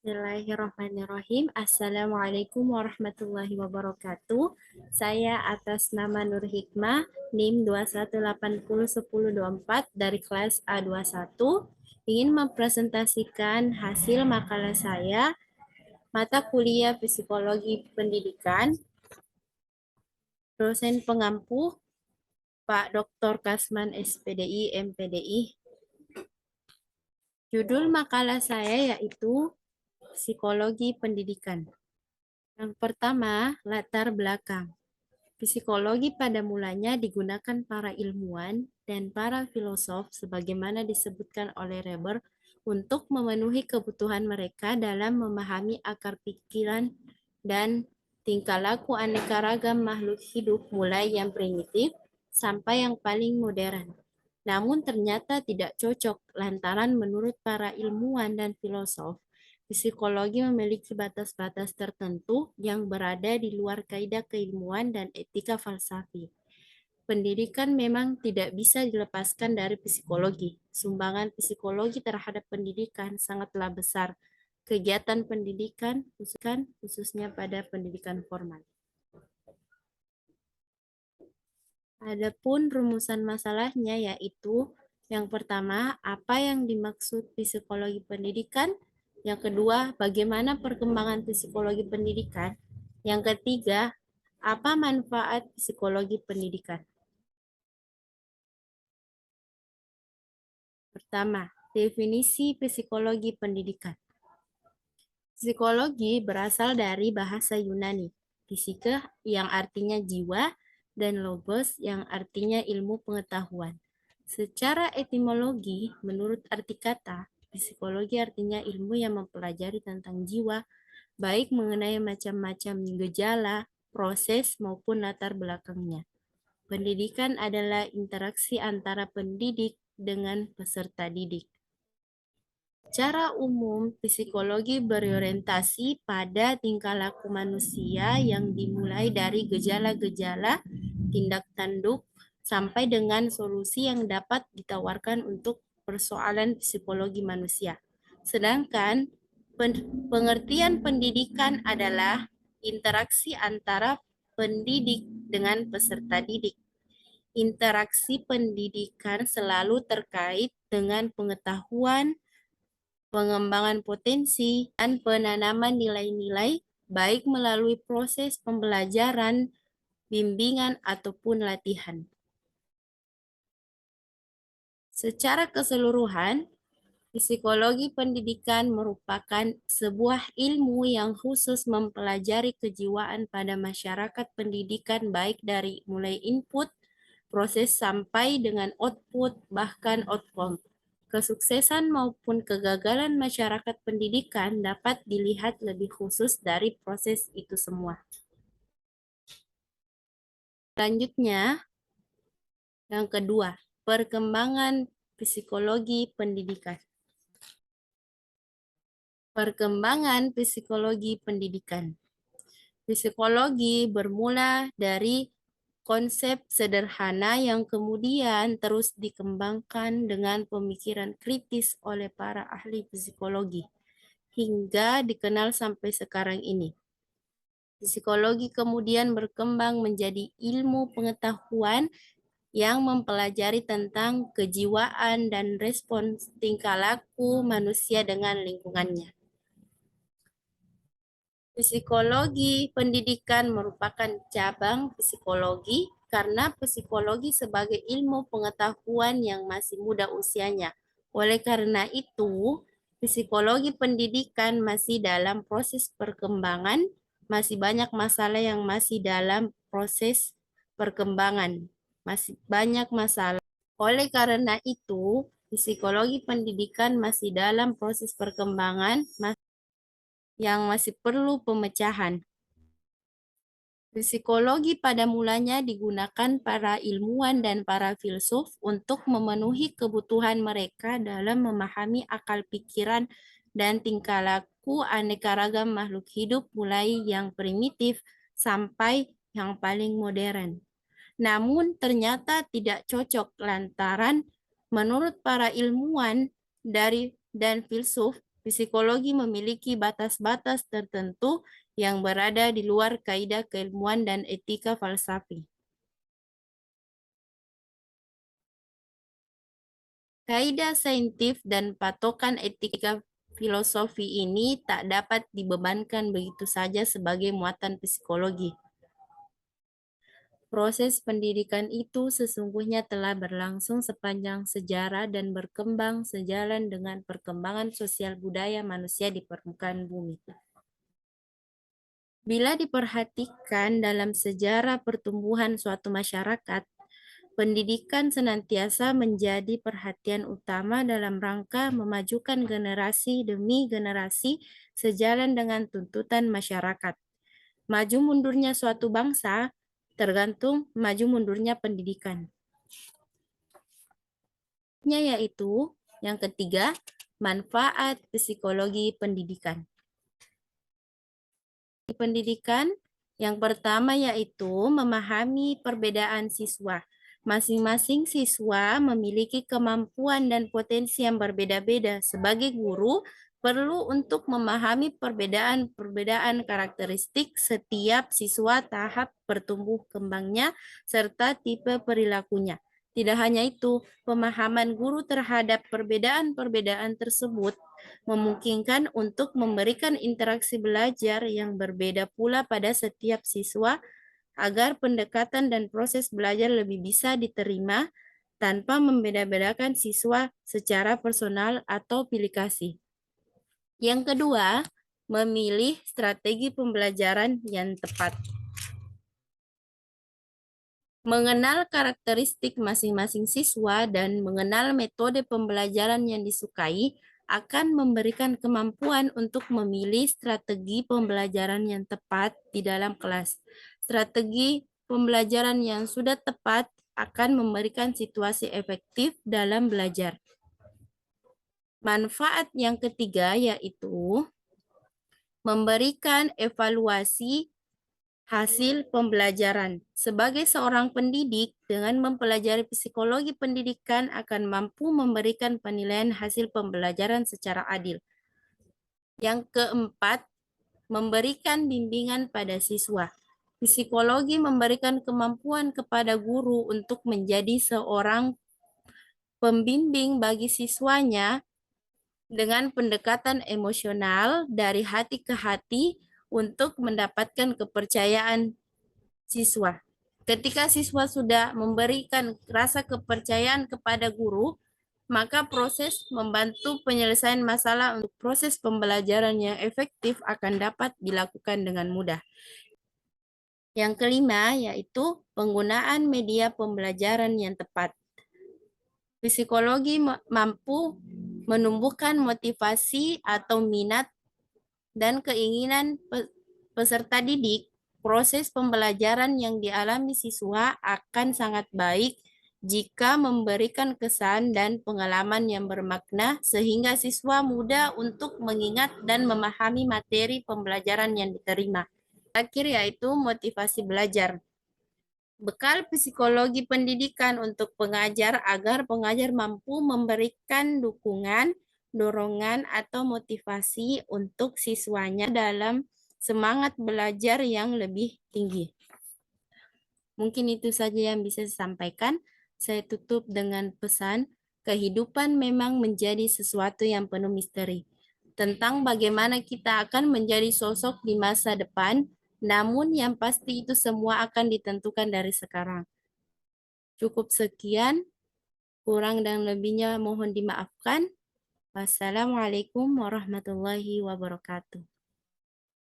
Bismillahirrahmanirrahim. Assalamualaikum warahmatullahi wabarakatuh. Saya atas nama Nur Hikmah, NIM 21801024 dari kelas A21, ingin mempresentasikan hasil makalah saya, mata kuliah Psikologi Pendidikan, dosen pengampu, Pak Dr. Kasman SPDI, MPDI. Judul makalah saya yaitu Psikologi Pendidikan. Yang pertama, latar belakang. Psikologi pada mulanya digunakan para ilmuwan dan para filosof sebagaimana disebutkan oleh Weber untuk memenuhi kebutuhan mereka dalam memahami akar pikiran dan tingkah laku aneka ragam makhluk hidup mulai yang primitif sampai yang paling modern. Namun ternyata tidak cocok lantaran menurut para ilmuwan dan filosof, psikologi memiliki batas-batas tertentu yang berada di luar kaidah keilmuan dan etika falsafi. Pendidikan memang tidak bisa dilepaskan dari psikologi. Sumbangan psikologi terhadap pendidikan sangatlah besar. Kegiatan pendidikan, khususnya pada pendidikan formal. Adapun rumusan masalahnya yaitu yang pertama, apa yang dimaksud psikologi pendidikan? Yang kedua, bagaimana perkembangan psikologi pendidikan? Yang ketiga, apa manfaat psikologi pendidikan? Pertama, definisi psikologi pendidikan. Psikologi berasal dari bahasa Yunani, psike yang artinya jiwa, dan logos yang artinya ilmu pengetahuan. Secara etimologi, menurut arti kata, psikologi artinya ilmu yang mempelajari tentang jiwa, baik mengenai macam-macam gejala, proses, maupun latar belakangnya. Pendidikan adalah interaksi antara pendidik dengan peserta didik. Secara umum, psikologi berorientasi pada tingkah laku manusia yang dimulai dari gejala-gejala, tindak tanduk, sampai dengan solusi yang dapat ditawarkan untuk persoalan psikologi manusia. Sedangkan pengertian pendidikan adalah interaksi antara pendidik dengan peserta didik. Interaksi pendidikan selalu terkait dengan pengetahuan, pengembangan potensi, dan penanaman nilai-nilai, baik melalui proses pembelajaran, bimbingan, ataupun latihan. Secara keseluruhan, psikologi pendidikan merupakan sebuah ilmu yang khusus mempelajari kejiwaan pada masyarakat pendidikan baik dari mulai input, proses sampai dengan output, bahkan outcome. Kesuksesan maupun kegagalan masyarakat pendidikan dapat dilihat lebih khusus dari proses itu semua. Selanjutnya, yang kedua, perkembangan psikologi pendidikan. Perkembangan psikologi pendidikan. Psikologi bermula dari konsep sederhana yang kemudian terus dikembangkan dengan pemikiran kritis oleh para ahli psikologi, hingga dikenal sampai sekarang ini. Psikologi kemudian berkembang menjadi ilmu pengetahuan yang mempelajari tentang kejiwaan dan respons tingkah laku manusia dengan lingkungannya. Psikologi pendidikan merupakan cabang psikologi karena psikologi sebagai ilmu pengetahuan yang masih muda usianya. Oleh karena itu, psikologi pendidikan masih dalam proses perkembangan, masih banyak masalah yang masih dalam proses perkembangan, masih banyak masalah. Oleh karena itu, psikologi pendidikan masih dalam proses perkembangan, yang masih perlu pemecahan. Psikologi pada mulanya digunakan para ilmuwan dan para filsuf untuk memenuhi kebutuhan mereka dalam memahami akal pikiran dan tingkah laku aneka ragam makhluk hidup mulai yang primitif sampai yang paling modern. Namun ternyata tidak cocok lantaran menurut para ilmuwan dan filsuf, Psikologi memiliki batas-batas tertentu yang berada di luar kaidah keilmuan dan etika falsafi. Kaidah saintif dan patokan etika filosofi ini tak dapat dibebankan begitu saja sebagai muatan psikologi. Proses pendidikan itu sesungguhnya telah berlangsung sepanjang sejarah dan berkembang sejalan dengan perkembangan sosial budaya manusia di permukaan bumi. Bila diperhatikan dalam sejarah pertumbuhan suatu masyarakat, pendidikan senantiasa menjadi perhatian utama dalam rangka memajukan generasi demi generasi sejalan dengan tuntutan masyarakat. Maju mundurnya suatu bangsa tergantung maju mundurnya pendidikan. Yaitu yang ketiga, manfaat psikologi pendidikan. Di pendidikan, yang pertama yaitu memahami perbedaan siswa. Masing-masing siswa memiliki kemampuan dan potensi yang berbeda-beda. Sebagai guru, perlu untuk memahami perbedaan-perbedaan karakteristik setiap siswa, tahap pertumbuh kembangnya, serta tipe perilakunya. Tidak hanya itu, pemahaman guru terhadap perbedaan-perbedaan tersebut memungkinkan untuk memberikan interaksi belajar yang berbeda pula pada setiap siswa agar pendekatan dan proses belajar lebih bisa diterima tanpa membeda-bedakan siswa secara personal atau pilih kasih. Yang kedua, memilih strategi pembelajaran yang tepat. Mengenal karakteristik masing-masing siswa dan mengenal metode pembelajaran yang disukai akan memberikan kemampuan untuk memilih strategi pembelajaran yang tepat di dalam kelas. Strategi pembelajaran yang sudah tepat akan memberikan situasi efektif dalam belajar. Manfaat yang ketiga yaitu memberikan evaluasi hasil pembelajaran. Sebagai seorang pendidik, dengan mempelajari psikologi pendidikan akan mampu memberikan penilaian hasil pembelajaran secara adil. Yang keempat, memberikan bimbingan pada siswa. Psikologi memberikan kemampuan kepada guru untuk menjadi seorang pembimbing bagi siswanya dengan pendekatan emosional dari hati ke hati untuk mendapatkan kepercayaan siswa. Ketika siswa sudah memberikan rasa kepercayaan kepada guru, maka proses membantu penyelesaian masalah untuk proses pembelajaran yang efektif akan dapat dilakukan dengan mudah. Yang kelima yaitu penggunaan media pembelajaran yang tepat. Psikologi mampu menumbuhkan motivasi atau minat dan keinginan peserta didik. Proses pembelajaran yang dialami siswa akan sangat baik jika memberikan kesan dan pengalaman yang bermakna sehingga siswa mudah untuk mengingat dan memahami materi pembelajaran yang diterima. Terakhir yaitu motivasi belajar. Bekal psikologi pendidikan untuk pengajar agar pengajar mampu memberikan dukungan, dorongan, atau motivasi untuk siswanya dalam semangat belajar yang lebih tinggi. Mungkin itu saja yang bisa saya sampaikan. Saya tutup dengan pesan, kehidupan memang menjadi sesuatu yang penuh misteri. Tentang bagaimana kita akan menjadi sosok di masa depan, namun yang pasti itu semua akan ditentukan dari sekarang. Cukup sekian, kurang dan lebihnya mohon dimaafkan. Wassalamualaikum warahmatullahi wabarakatuh.